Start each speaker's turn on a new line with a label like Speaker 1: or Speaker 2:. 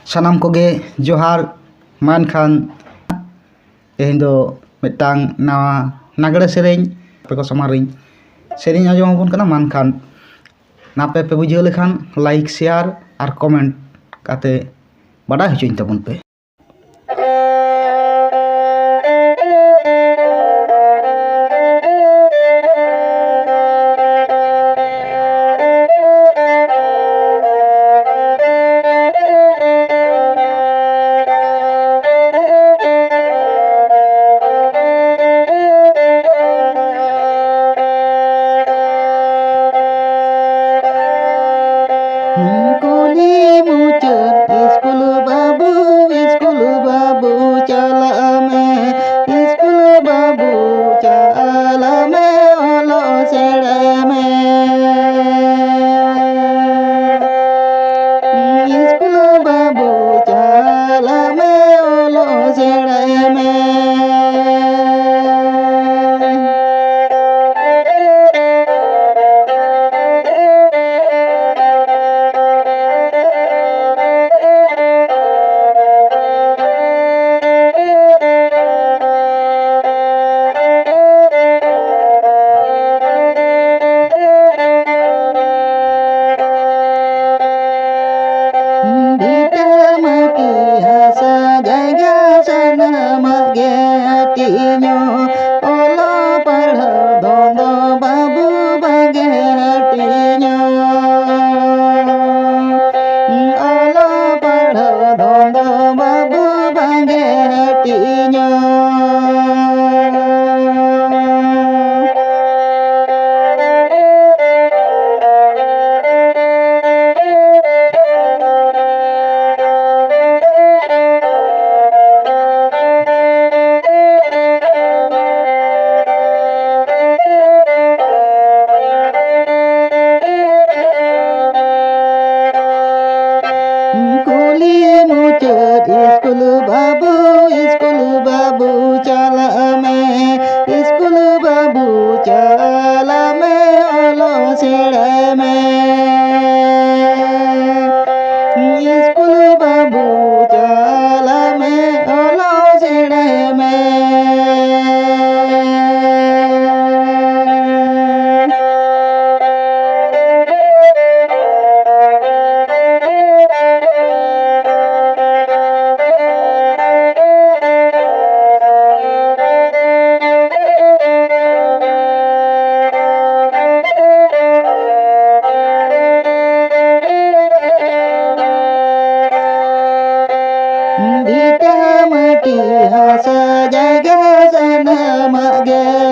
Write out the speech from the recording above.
Speaker 1: Sanam koge johar mankan tehin do metang nawa nagare sereng peko samaring sereng ajom abon kana mankan nape pe bujhe lekhan like share ar comment kate badai hochoin tabon pe
Speaker 2: Kuli mucet school babu chala me school babu chala me olo sere me school babu chala me olo sere me Tinyo olo padha dondo babu bage tinyo olo padha dondo babu bage tinyo school babu chala me school babu chala me olo sere me school babu chala me olo sere me Hasa jaga sana mage